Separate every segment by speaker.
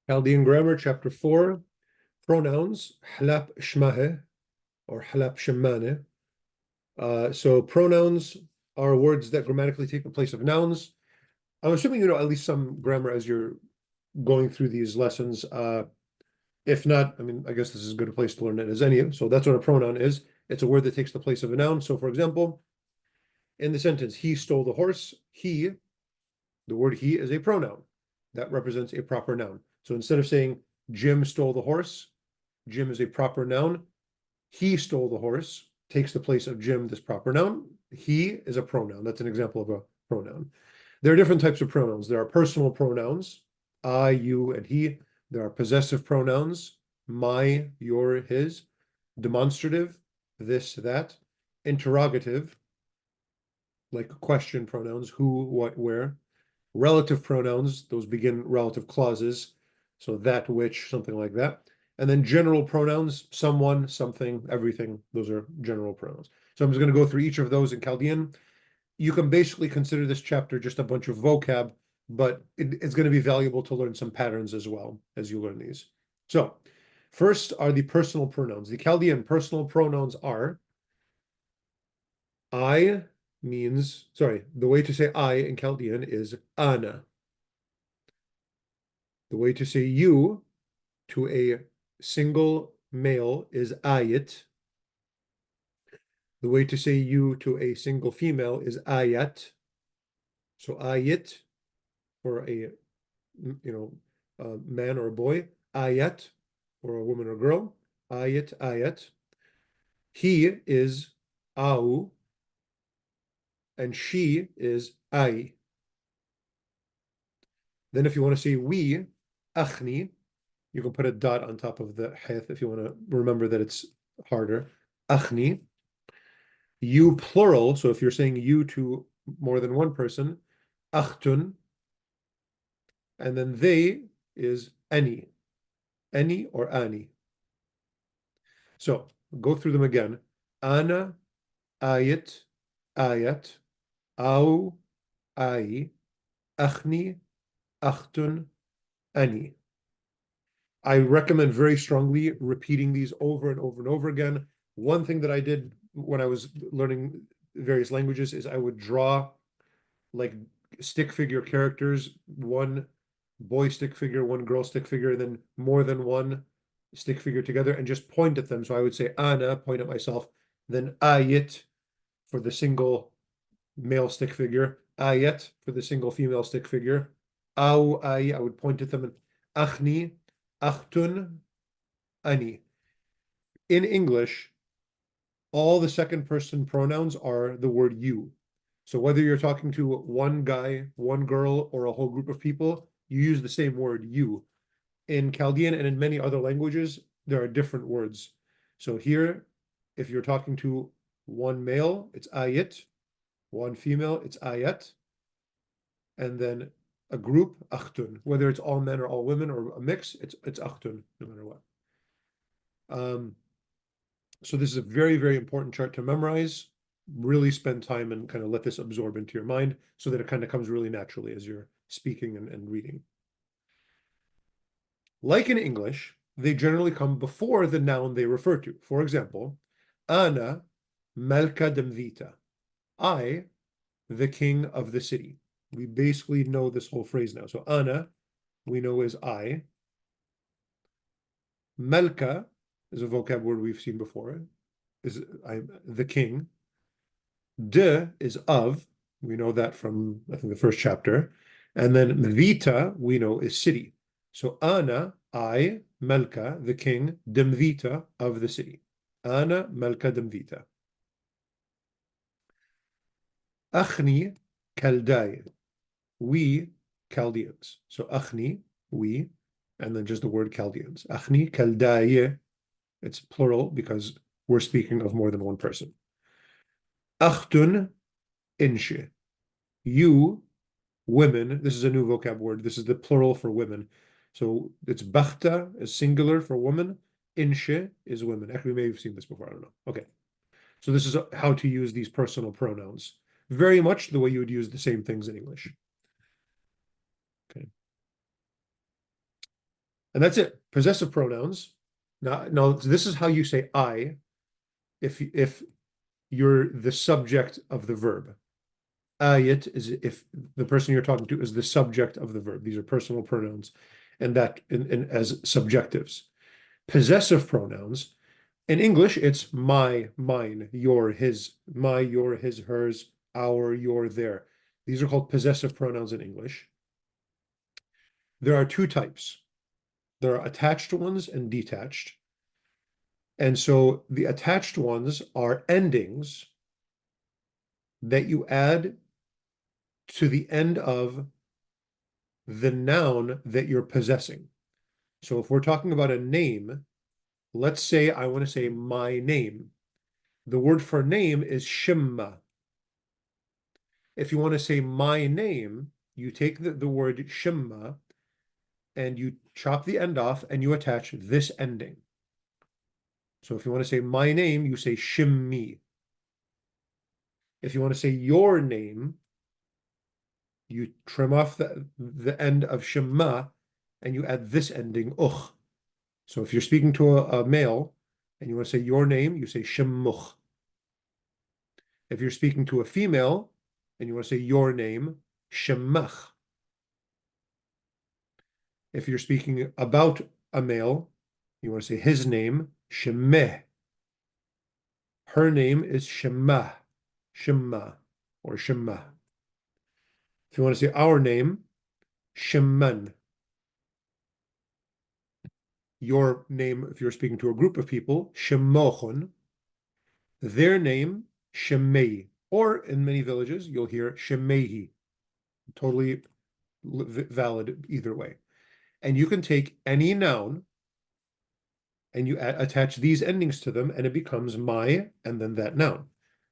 Speaker 1: Chaldean Grammar, Chapter 4, Pronouns, hlap shmahe, or hlap shemane. So pronouns are words that grammatically take the place of nouns. I'm assuming you know at least some grammar as you're going through these lessons. If not, I mean, I guess this is as good a place to learn it as any. So that's what a pronoun is. It's a word that takes the place of a noun. So for example, in the sentence, he stole the horse, the word he is a pronoun. That represents a proper noun. So instead of saying Jim stole the horse, Jim is a proper noun. He stole the horse takes the place of Jim, this proper noun. He is a pronoun. That's an example of a pronoun. There are different types of pronouns. There are personal pronouns, I, you, and he. There are possessive pronouns, my, your, his. Demonstrative, this, that. Interrogative, like question pronouns, who, what, where. Relative pronouns, those begin relative clauses. So that, which, something like that. And then general pronouns, someone, something, everything. Those are general pronouns. So I'm just going to go through each of those in Chaldean. You can basically consider this chapter just a bunch of vocab, but it's going to be valuable to learn some patterns as well as you learn these. So first are the personal pronouns. The Chaldean personal pronouns are I means, sorry, the way to say I in Chaldean is ana. The way to say you to a single male is ayit. The way to say you to a single female is ayat. So ayit for a man or a boy, ayat or a woman or girl, ayat, ayat. He is au, and she is ai. Then if you want to say we, akhni, you can put a dot on top of the heth if you want to remember that it's harder. Akhni. You plural, so if you're saying you to more than one person, akhtun, and then they is any or ani. So go through them again. Ana, ayat, ayat, au, ai, akhni, akhtun, ani. I recommend very strongly repeating these over and over and over again. One thing that I did when I was learning various languages is I would draw like stick figure characters, one boy stick figure, one girl stick figure, and then more than one stick figure together and just point at them. So I would say Ana, point at myself, then Ayit for the single male stick figure, Ayat for the single female stick figure, Au, I would point at them, and Akhni, Akhtun, Ani. In English, all the second person pronouns are the word you. So whether you're talking to one guy, one girl, or a whole group of people, you use the same word you. In Chaldean and in many other languages, there are different words. So here, if you're talking to one male, it's ayit. One female, it's ayat. And then a group, akhtun. Whether it's all men or all women or a mix, it's akhtun, no matter what. So this is a very, very important chart to memorize. Really spend time and kind of let this absorb into your mind so that it kind of comes really naturally as you're speaking and reading. Like in English, they generally come before the noun they refer to. For example, Ana Melka Demvita. I, the king of the city. We basically know this whole phrase now. So Ana, we know is I. Melka is a vocab word we've seen before. Is I'm the king. De is of. We know that from, I think, the first chapter. And then Mvita, we know, is city. So Ana, I, Melka, the king, Demvita, of the city. Ana, Melka, Demvita. Achni, Chaldean. We, Chaldeans. So Achni, we, and then just the word Chaldeans. Achni, Chaldaye. It's plural because we're speaking of more than one person. Achtun, Inshe. You, women. This is a new vocab word. This is the plural for women. So it's bachta is singular for woman. Inshe is women. Actually, we may have seen this before. I don't know. Okay. So this is how to use these personal pronouns. Very much the way you would use the same things in English. Okay. And that's it. Possessive pronouns. Now this is how you say I if you're the subject of the verb. Ayat is if the person you're talking to is the subject of the verb. These are personal pronouns, and that as subjectives. Possessive pronouns. In English, it's my, mine, your, his, my, your, his, hers, our, your, their. These are called possessive pronouns in English. There are two types. There are attached ones and detached. And so the attached ones are endings that you add to the end of the noun that you're possessing. So if we're talking about a name, let's say I want to say my name. The word for name is shimma. If you want to say my name, you take the word shimma and you chop the end off and you attach this ending. So if you want to say my name, you say shimmi. If you want to say your name, you trim off the end of shimma and you add this ending, uch. So if you're speaking to a male and you want to say your name, you say shimmuch. If you're speaking to a female and you want to say your name, shemmach. If you're speaking about a male, you want to say his name, shemmeh. Her name is shemmah, shemma, or shemmah. If you want to say our name, shemman. Your name, if you're speaking to a group of people, shemmochon. Their name, shemei. Or in many villages, you'll hear shemeihi. Totally valid either way. And you can take any noun and you attach these endings to them, and it becomes my and then that noun.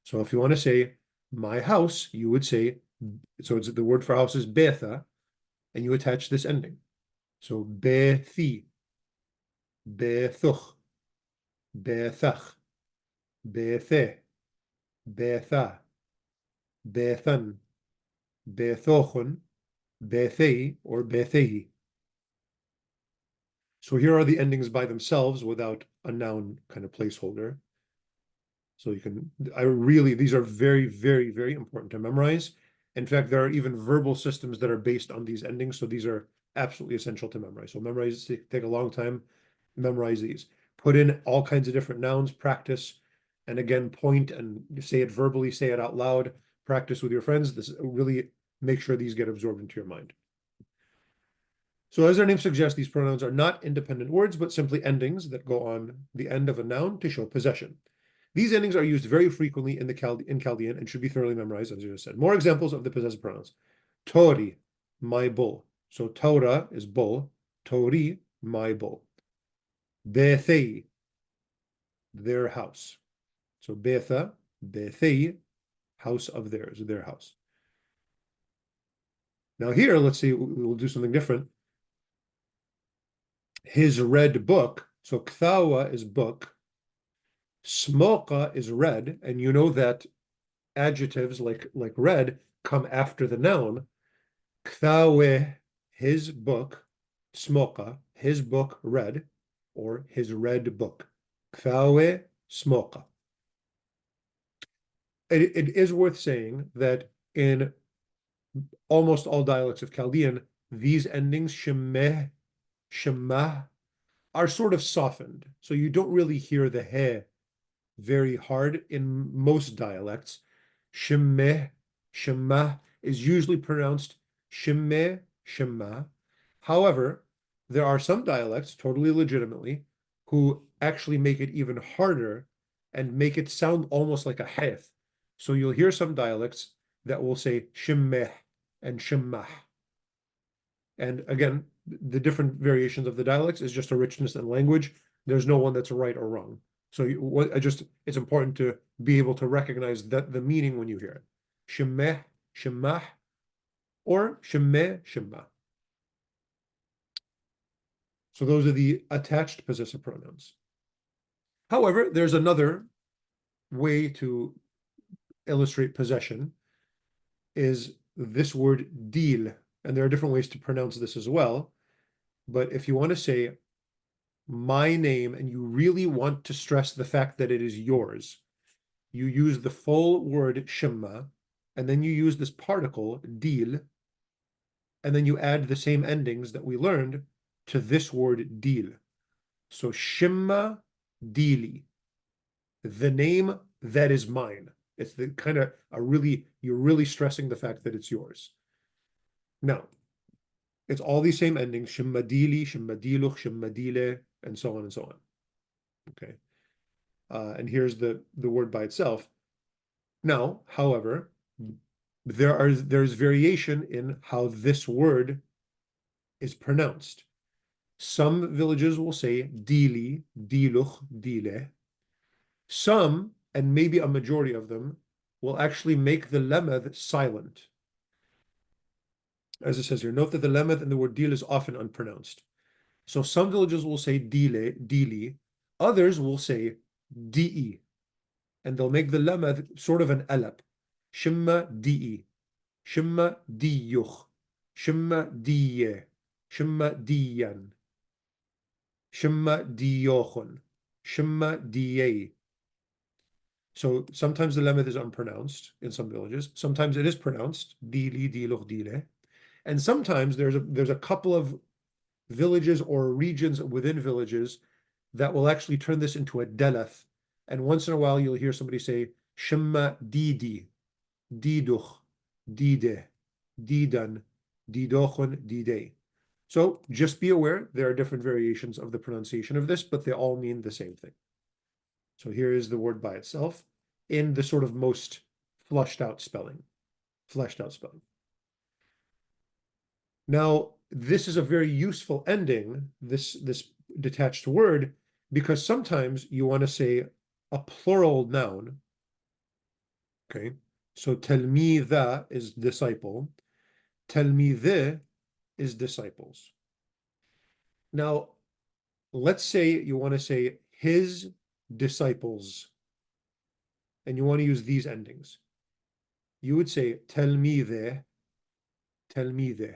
Speaker 1: So if you want to say my house, you would say, so it's the word for house is betha, and you attach this ending. So bethi, bethuch, bethach, bethe, betha, bethan, bethochon, bethei, or bethehi. So here are the endings by themselves without a noun kind of placeholder. So you can, these are very, very, very important to memorize. In fact, there are even verbal systems that are based on these endings. So these are absolutely essential to memorize. So memorize, take a long time, memorize these. Put in all kinds of different nouns, practice, and again, point and say it verbally, say it out loud, practice with your friends. This really make sure these get absorbed into your mind. So as their name suggests, these pronouns are not independent words, but simply endings that go on the end of a noun to show possession. These endings are used very frequently in Chaldean and should be thoroughly memorized, as I just said. More examples of the possessive pronouns. Tori, my bull. So Torah is bull. Tori, my bull. Bethei, their house. So Betha, Bethei, house of theirs, their house. Now here, let's see, we'll do something different. His red book. So Kthawa is book. Smoka is red, and you know that adjectives like red come after the noun. Kthawe, his book. Smoka, his book red, or his red book. Kthawe smoka. It is worth saying that in almost all dialects of Chaldean, these endings, shemeh, shemah, are sort of softened. So you don't really hear the he very hard in most dialects. Shemeh, shemah is usually pronounced shemeh, shemah. However, there are some dialects, totally legitimately, who actually make it even harder and make it sound almost like a heth. So you'll hear some dialects that will say shemeh and shemah. And again, the different variations of the dialects is just a richness in language. There's no one that's right or wrong. So it's important to be able to recognize that the meaning when you hear it. Shemeh, shemah, or shemeh, shemah. So those are the attached possessive pronouns. However, there's another way to illustrate possession is this word deal. And there are different ways to pronounce this as well. But if you want to say my name and you really want to stress the fact that it is yours, you use the full word shimma, and then you use this particle, dil, and then you add the same endings that we learned to this word dil. So shimma dili, the name that is mine. It's the kind of you're really stressing the fact that it's yours. Now, it's all these same endings, shimma dili, shimma diluch, shimma dile, and so on and so on. Okay. And here's the word by itself. Now, however, there's variation in how this word is pronounced. Some villages will say dili, diluch, dile. Some, and maybe a majority of them, will actually make the lemeth silent. As it says here, note that the lemeth in the word dil is often unpronounced. So some villages will say dile, dili. Others will say di, and they'll make the lemeth sort of an alap. Shimma di, shimma diyuch, shimma diye, shimma diyan, shimma diyochun, shimma diye. So sometimes the lemeth is unpronounced in some villages. Sometimes it is pronounced, dili, diluch, dile. And sometimes there's a couple of villages or regions within villages that will actually turn this into a deleth. And once in a while, you'll hear somebody say, shimma didi, diduch, dide, didan, didochun, dide. So just be aware, there are different variations of the pronunciation of this, but they all mean the same thing. So here is the word by itself in the sort of most fleshed out spelling. Now, this is a very useful ending, this detached word, because sometimes you want to say a plural noun. Okay, so telmidha is disciple, telmideh is disciples. Now, let's say you want to say his disciples, and you want to use these endings. You would say telmideh, telmideh.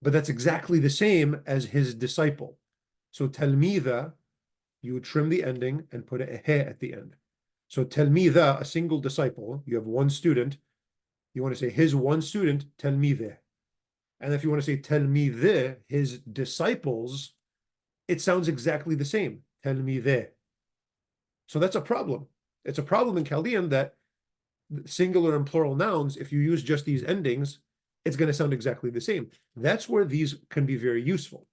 Speaker 1: But that's exactly the same as his disciple. So telmidha, you would trim the ending and put a he at the end. So telmidha, a single disciple, you have one student, you want to say his one student, telmideh. And if you want to say telmideh, his disciples, it sounds exactly the same, telmideh. So that's a problem. It's a problem in Chaldean that singular and plural nouns, if you use just these endings, it's going to sound exactly the same. That's where these can be very useful.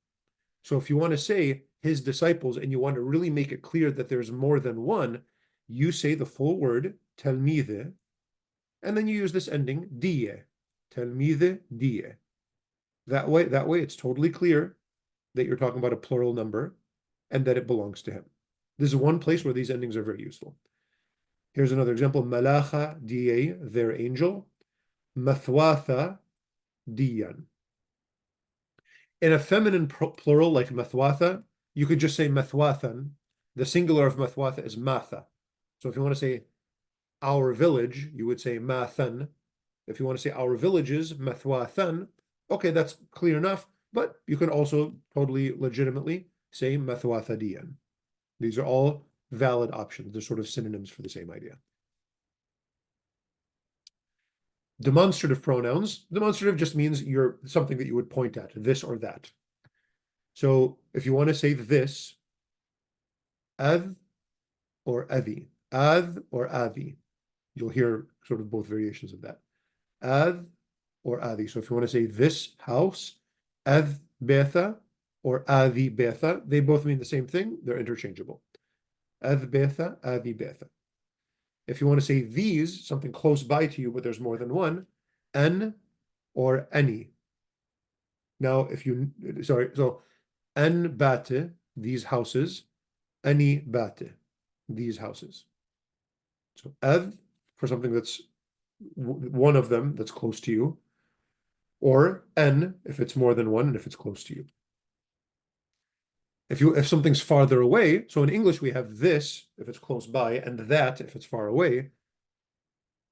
Speaker 1: So if you want to say his disciples and you want to really make it clear that there's more than one, you say the full word, telmide, and then you use this ending, die, telmide, die. That way it's totally clear that you're talking about a plural number and that it belongs to him. This is one place where these endings are very useful. Here's another example, malacha, die, their angel, mathwatha, diyan. In a feminine plural like mathwatha, you could just say mathwathan. The singular of mathwatha is matha. So if you want to say our village, you would say mathan. If you want to say our villages, mathwathan, okay, that's clear enough. But you can also totally legitimately say mathwathadiyan. These are all valid options. They're sort of synonyms for the same idea. Demonstrative pronouns. Demonstrative just means you're something that you would point at, this or that. So if you want to say this, adh or adhi, adh or adhi, you'll hear sort of both variations of that. Adh or adhi. So if you want to say this house, adh betha or adhi betha, they both mean the same thing. They're interchangeable. Adh betha, adhi betha. If you want to say these, something close by to you, but there's more than one, an or any. Now, so an bate, these houses, any bate, these houses. So adh for something that's one of them that's close to you, or n if it's more than one and if it's close to you. If something's farther away, so in English we have this if it's close by and that if it's far away.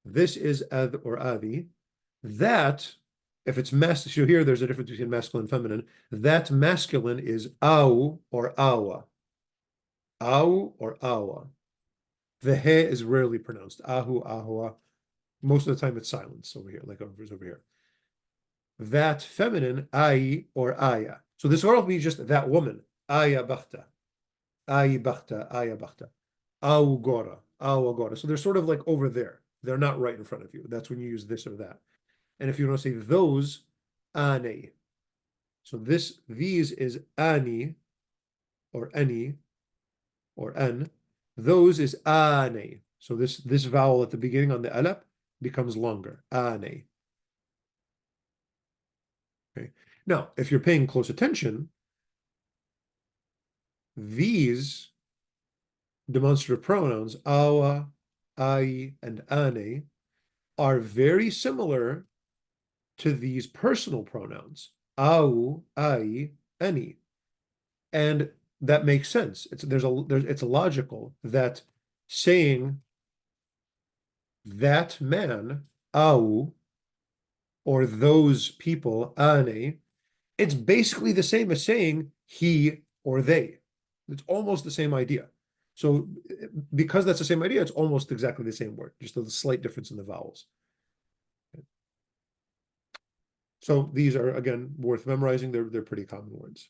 Speaker 1: This is adh or adhi. That If it's masculine, so here there's a difference between masculine and feminine. That masculine is au or awa. Au or awa. The he is rarely pronounced. Ahu, ahua. Most of the time it's silence over here, like over here. That feminine, ai or aya. So this will be just that woman. Aya bachta. Ai bachta, aya bachta. Au gora, au agora. So they're sort of like over there. They're not right in front of you. That's when you use this or that. And if you want to say those, ane. So these is ani or any or an. Those is ane. So this vowel at the beginning on the alap becomes longer. Ane. Okay. Now, if you're paying close attention, these demonstrative pronouns, awa, ai, and ane, are very similar to these personal pronouns, au, ai, any. And that makes sense. It's logical that saying that man, au, or those people, ane, it's basically the same as saying he or they. It's almost the same idea. So because that's the same idea, it's almost exactly the same word, just a slight difference in the vowels. So these are, again, worth memorizing. They're pretty common words.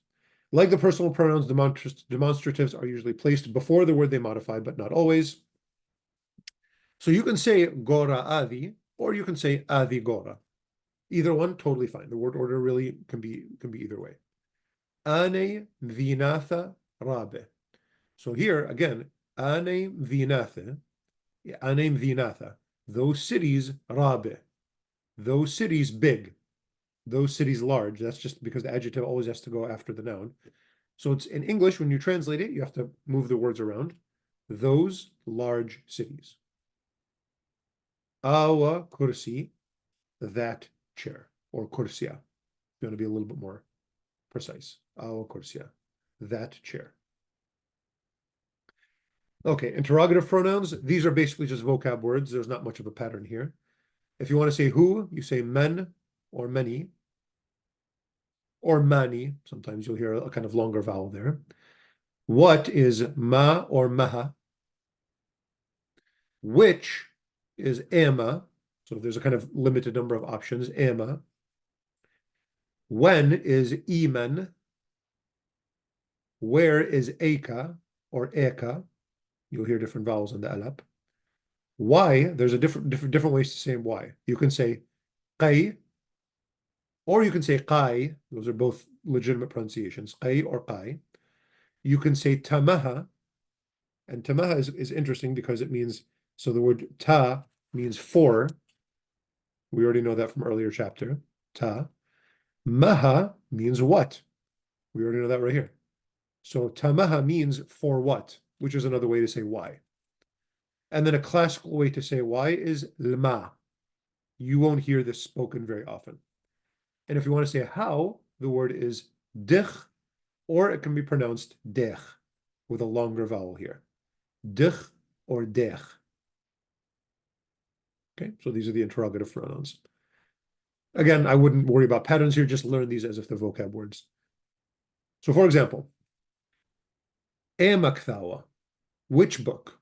Speaker 1: Like the personal pronouns, demonstratives are usually placed before the word they modify, but not always. So you can say gora adi, or you can say adi gora. Either one, totally fine. The word order really can be either way. Ane vinatha rabe. So here again, ane vinatha, ane vinatha. Those cities rabe. Those cities big. Those cities large. That's just because the adjective always has to go after the noun. So it's in English, when you translate it, you have to move the words around. Those large cities. Awa kursi, that chair, or kursia. You want to be a little bit more precise. Awa kursia, that chair. Okay, interrogative pronouns. These are basically just vocab words. There's not much of a pattern here. If you want to say who, you say men or many or mani. Sometimes you'll hear a kind of longer vowel there. What is ma or maha? Which is ema. So there's a kind of limited number of options, ema. When is iman. Where is eka or eka? You'll hear different vowels in the alap. Why? There's a different ways to say why. You can say qay, or you can say qai. Those are both legitimate pronunciations, qay or qai. You can say tamaha, and tamaha is interesting because it means, so the word ta means for. We already know that from earlier chapter, ta. Maha means what? We already know that right here. So tamaha means for what, which is another way to say why. And then a classical way to say why is lma. You won't hear this spoken very often. And if you want to say how, the word is dich, or it can be pronounced dech, with a longer vowel here. Dich or dech. Okay, so these are the interrogative pronouns. Again, I wouldn't worry about patterns here, just learn these as if they're vocab words. So for example, Emaktawa, which book?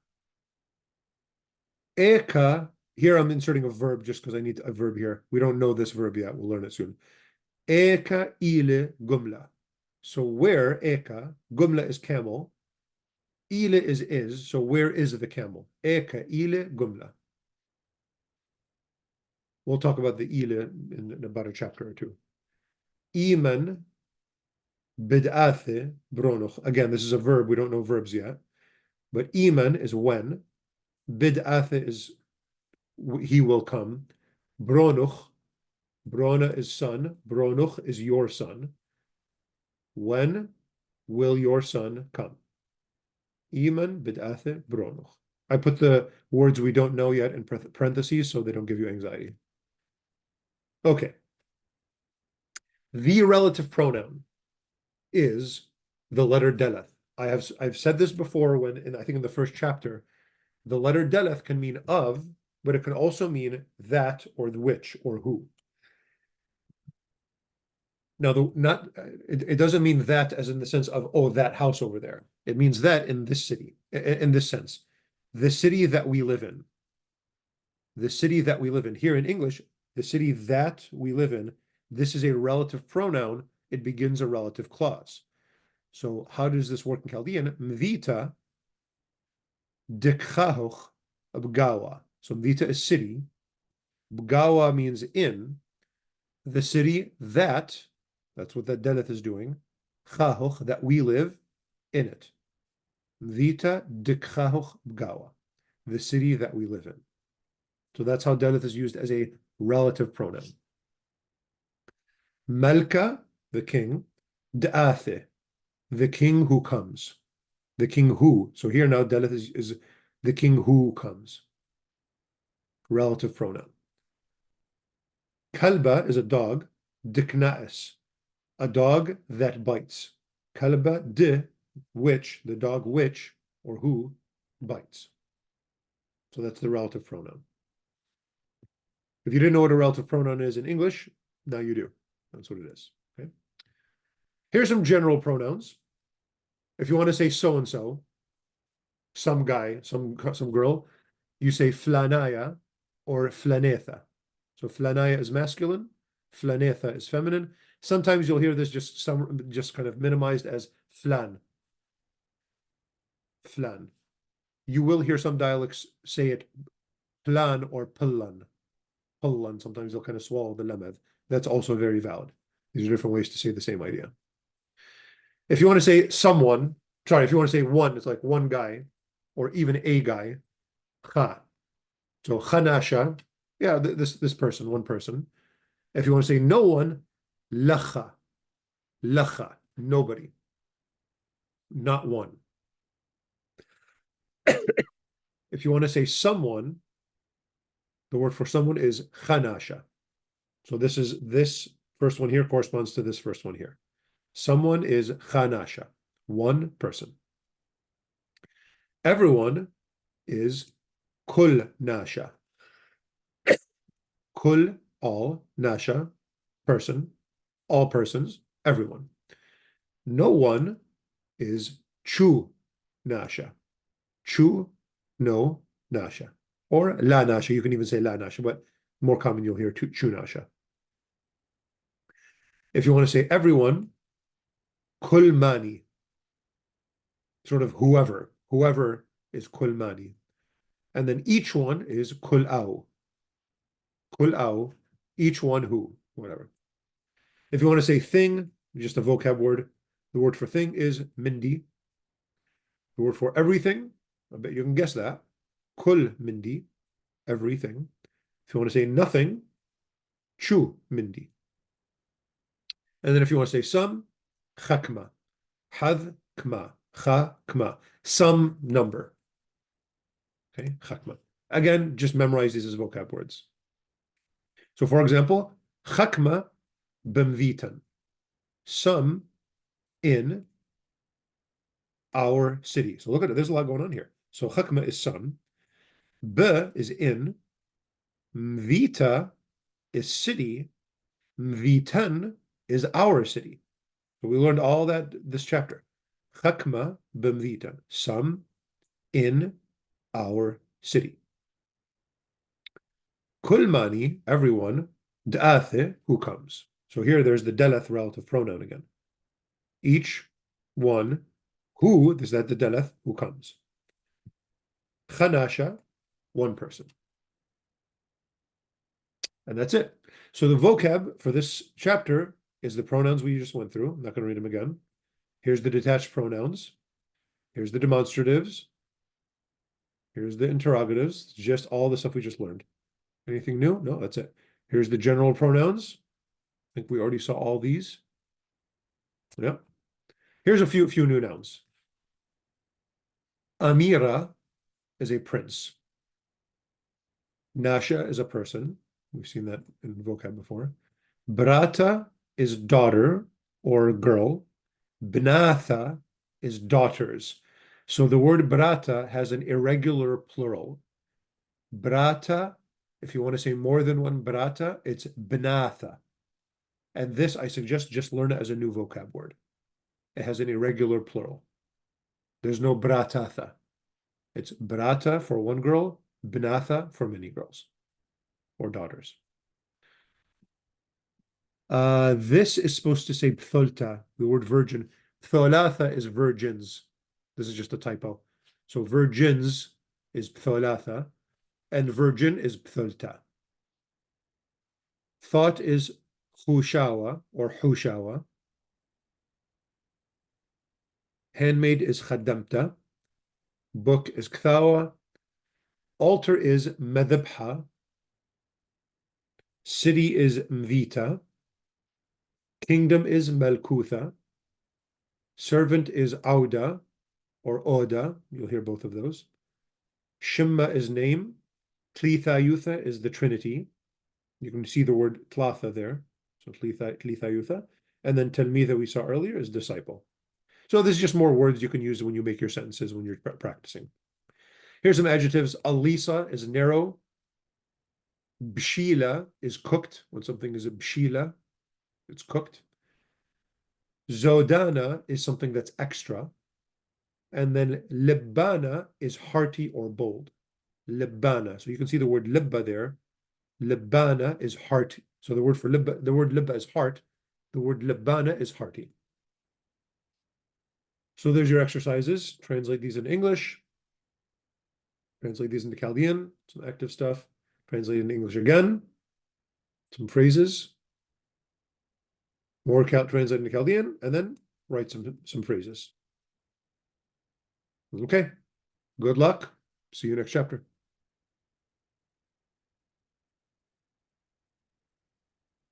Speaker 1: Eka, here I'm inserting a verb just because I need a verb here. We don't know this verb yet, we'll learn it soon. Eka ile gumla. So where eka, gumla is camel, ile is, so where is the camel? Eka ile gumla. We'll talk about the ile in about a chapter or two. Iman bid'athe bronuch. Again, this is a verb. We don't know verbs yet. But iman is when. Bid'athe is he will come. Bronuch, brona is son. Bronuch is your son. When will your son come? Iman bid'athe bronuch. I put the words we don't know yet in parentheses so they don't give you anxiety. Okay. The relative pronoun is the letter deleth. I've said this before I think in the first chapter, the letter deleth can mean of, but it can also mean that or the which or who. Now, it doesn't mean that as in the sense of, oh, that house over there. It means that in this city, in this sense. The city that we live in. The city that we live in. Here in English, the city that we live in, this is a relative pronoun. It begins a relative clause. So how does this work in Chaldean? Mvita dikhahoch bgawa. So Mvita is city. Bgawa means in. The city that's what that deleth is doing. Chahoch, that we live in it. Vita dikchahoch bgawa, the city that we live in. So that's how deleth is used as a relative pronoun. Melka, the king. Da'athe, the king who comes. The king who. So here now deleth is the king who comes. Relative pronoun. Kalba is a dog. Dikna'is, a dog that bites. Kalba de, which, the dog which, or who, bites. So that's the relative pronoun. If you didn't know what a relative pronoun is in English, now you do. That's what it is. Okay. Here's some general pronouns. If you want to say so-and-so, some guy, some girl, you say flanaya or flanetha. So flanaya is masculine, flanetha is feminine. Sometimes you'll hear this just kind of minimized as flan. Flan. You will hear some dialects say it plan or pullan. Pullan. Sometimes they'll kind of swallow the lamed. That's also very valid. These are different ways to say the same idea. If you want to say someone, if you want to say one, it's like one guy, or even a guy. Cha. So chanasha, yeah, this person, one person. If you want to say no one, lacha. Lacha, nobody. Not one. If you want to say someone, the word for someone is chanasha. So this first one here corresponds to this first one here. Someone is chanasha, one person. Everyone is kul nasha. Kul, all, nasha, person, all persons, everyone. No one is chu nasha. Chu, no, nasha. Or la nasha, you can even say la nasha, but more common you'll hear chu nasha. If you want to say everyone, kul mani. Sort of whoever is kul mani. And then each one is kul au. Kul au, each one who, whatever. If you want to say thing, just a vocab word, the word for thing is mindi. The word for everything, I bet you can guess that. Kul mindi, everything. If you want to say nothing, chu mindi. And then if you want to say some, chakma. Had kma. Cha kma. Some number. Okay, chakma. Again, just memorize these as vocab words. So for example, chakma b'mvitan. Some in our city. So look at it, there's a lot going on here. So chakma is some. B is in. Mvita is city. Mvitan is our city. So we learned all that this chapter. Chakma b'mvitan. Some in our city. Kulmani, everyone. Da'athe, who comes. So here there's the deleth relative pronoun again. Each one, who, is that the deleth, who comes. Chanasha, one person. And that's it. So the vocab for this chapter is the pronouns we just went through. I'm not going to read them again. Here's the detached pronouns. Here's the demonstratives. Here's the interrogatives. Just all the stuff we just learned. Anything new? No, that's it. Here's the general pronouns. I think we already saw all these. Yep. Here's a few new nouns. Amira is a prince. Nasha is a person. We've seen that in vocab before. Brata is daughter or girl. Bnatha is daughters. So the word brata has an irregular plural. Brata, if you want to say more than one brata, it's bnatha. And this, I suggest, just learn it as a new vocab word. It has an irregular plural. There's no bratatha. It's brata for one girl, bnatha for many girls or daughters. This is supposed to say ptholta, the word virgin. Ptholatha is virgins. This is just a typo. So virgins is ptholatha, and virgin is ptholta. Thought is hushawa or hushawa. Handmaid is khaddamta. Book is kthawa. Altar is madhabha. City is mvita. Kingdom is malkutha. Servant is auda or oda. You'll hear both of those. Shimma is name. Tlithayutha is the Trinity. You can see the word tlatha there. So tlithayutha. And then telmitha we saw earlier is disciple. So this is just more words you can use when you make your sentences when you're practicing. Here's some adjectives. Alisa is narrow. Bshila is cooked. When something is a bshila, it's cooked. Zodana is something that's extra. And then libbana is hearty or bold. Libbana. So you can see the word libba there. Libbana is heart. So the word for libba, the word libba is heart. The word libbana is hearty. So there's your exercises. Translate these in English. Translate these into Chaldean, some active stuff. Translate into English again. Some phrases. More translate into Chaldean, and then write some phrases. Okay. Good luck. See you next chapter.